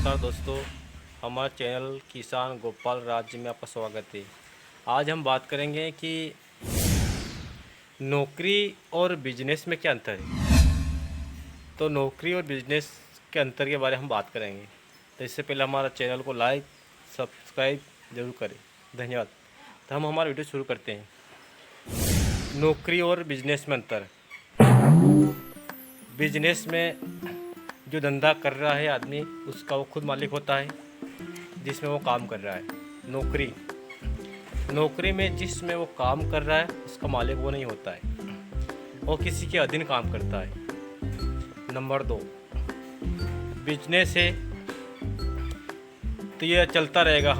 नमस्कार दोस्तों, हमारे चैनल किसान गोपाल राज्य में आपका स्वागत है। आज हम बात करेंगे कि नौकरी और बिजनेस में क्या अंतर है। तो नौकरी और बिजनेस के अंतर के बारे में हम बात करेंगे। तो इससे पहले हमारा चैनल को लाइक सब्सक्राइब जरूर करें, धन्यवाद। तो हम हमारा वीडियो शुरू करते हैं। नौकरी और बिजनेस में अंतर। बिजनेस में जो धंधा कर रहा है आदमी, उसका वो खुद मालिक होता है जिसमें वो काम कर रहा है। नौकरी में जिसमें वो काम कर रहा है उसका मालिक वो नहीं होता है, वो किसी के अधीन काम करता है। नंबर 2, बिजनेस है तो ये चलता रहेगा।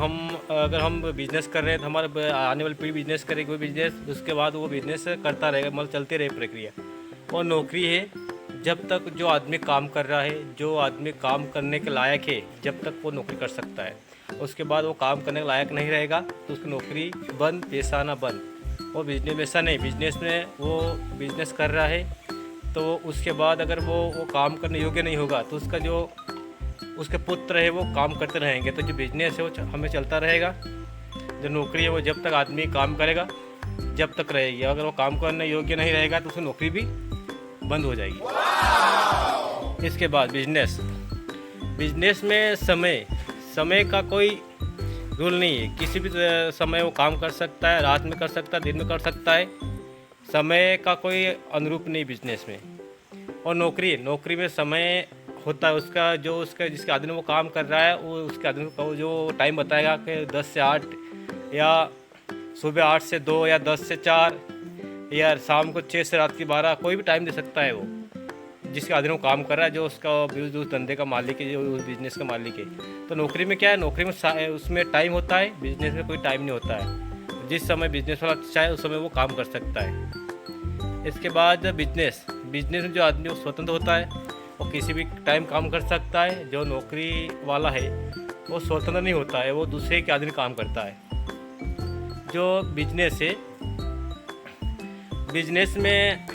अगर हम बिजनेस कर रहे हैं तो हमारे आने वाली पीढ़ी बिजनेस करेगी, कोई बिजनेस, उसके बाद वो बिजनेस करता रहेगा, मतलब चलती रहे प्रक्रिया। और नौकरी है जब तक जो आदमी काम कर रहा है, जो आदमी काम करने के लायक है, जब तक वो नौकरी कर सकता है। उसके बाद वो काम करने के लायक नहीं रहेगा तो उसकी नौकरी बंद, पेशाना बंद। और बिजनेस में ऐसा नहीं, बिजनेस में वो बिजनेस कर रहा है तो उसके बाद अगर वो काम करने योग्य नहीं होगा तो उसका जो उसके पुत्र है वो काम करते रहेंगे। तो जो बिजनेस है वो हमें चलता रहेगा। जो नौकरी है वो जब तक आदमी काम करेगा जब तक रहेगी। अगर वो काम करने योग्य नहीं रहेगा तो उसकी नौकरी भी बंद हो जाएगी। इसके बाद बिजनेस में समय का कोई रूल नहीं है। किसी भी समय वो काम कर सकता है, रात में कर सकता है, दिन में कर सकता है। समय का कोई अनुरूप नहीं बिजनेस में। और नौकरी में समय होता है उसका, जिसके आदमी वो काम कर रहा है वो उसके आदमी को जो टाइम बताएगा कि 10 से 8 या सुबह 8 से 2 या 10 से 4 या शाम को 6 से रात की 12, कोई भी टाइम दे सकता है वो, जिसके अधीन वो काम कर रहा है, जो उसका उस धंधे का मालिक है, जो उस बिज़नेस का मालिक है। तो नौकरी में क्या है, नौकरी में उसमें टाइम होता है, बिजनेस में कोई टाइम नहीं होता है। जिस समय बिजनेस वाला चाहे उस समय वो काम कर सकता है। इसके बाद बिजनेस में जो आदमी वो स्वतंत्र होता है, वो किसी भी टाइम काम कर सकता है। जो नौकरी वाला है वो स्वतंत्र नहीं होता है, वो दूसरे के अधीन काम करता है। जो बिजनेस है, बिजनेस में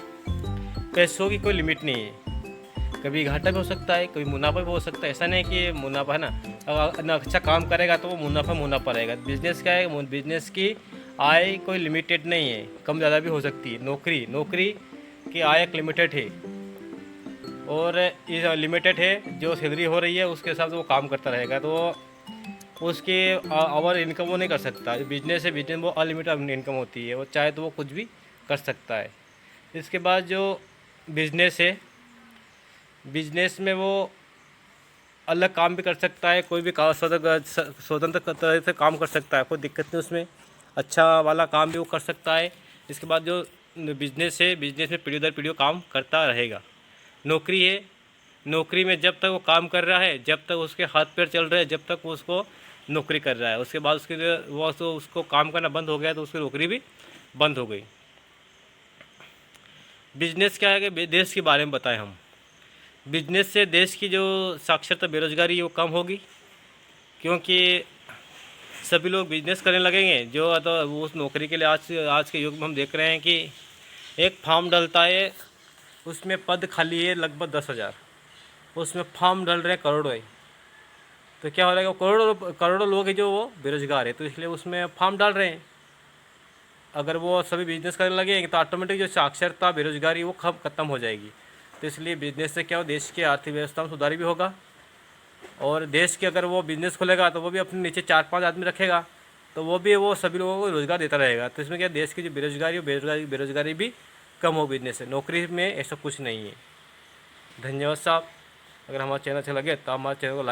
पैसों की कोई लिमिट नहीं है। कभी घाटा भी हो सकता है, कभी मुनाफा भी हो सकता है। ऐसा नहीं कि मुनाफा है ना, अगर अच्छा काम करेगा तो वो मुनाफा रहेगा। बिजनेस क्या है, बिजनेस की आय कोई लिमिटेड नहीं है, कम ज़्यादा भी हो सकती है। नौकरी की आय एक लिमिटेड है, और इस लिमिटेड है, जो सैलरी हो रही है उसके हिसाब से वो काम करता रहेगा। तो उसकी ओवर इनकम वो नहीं कर सकता। बिजनेस में वो अनलिमिटेड इनकम होती है, वो चाहे तो वो कुछ भी कर सकता है। इसके बाद जो बिजनेस है, बिजनेस में वो अलग काम भी कर सकता है, कोई भी स्वतंत्र तरह से काम कर सकता है, कोई दिक्कत नहीं उसमें। अच्छा वाला काम भी वो कर सकता है। इसके बाद जो बिजनेस है, बिजनेस में पीढ़ी दर पीढ़ी काम करता रहेगा। नौकरी में जब तक वो काम कर रहा है, जब तक उसके हाथ पैर चल रहे हैं, जब तक वो उसको नौकरी कर रहा है, उसके बाद उसको काम करना बंद हो गया तो उसकी नौकरी भी बंद हो गई। बिजनेस क्या है कि देश के बारे में बताएं हम। बिजनेस से देश की जो साक्षरता, बेरोजगारी वो कम होगी, क्योंकि सभी लोग बिजनेस करने लगेंगे। जो तो उस नौकरी के लिए आज के युग में हम देख रहे हैं कि एक फॉर्म डलता है, उसमें पद खाली है लगभग 10,000, उसमें फॉर्म डल रहे हैं करोड़ों है। तो क्या हो रहा है, करोड़ों लोग हैं जो वो बेरोजगार है, तो इसलिए उसमें फॉर्म डाल रहे हैं। अगर वो सभी बिजनेस करने लगेंगे तो ऑटोमेटिक जो साक्षरता, बेरोजगारी वो खत्म हो जाएगी। तो इसलिए बिजनेस से क्या हो, देश की आर्थिक व्यवस्था में सुधार भी होगा। और देश के अगर वो बिजनेस खोलेगा तो वो भी अपने नीचे 4-5 आदमी रखेगा, तो वो सभी लोगों को रोज़गार देता रहेगा। तो इसमें क्या, देश की जो बेरोजगारी भी कम हो बिजनेस से। नौकरी में ऐसा कुछ नहीं है। धन्यवाद साहब। अगर हमारा चैनल अच्छा लगे तो हमारे चैनल को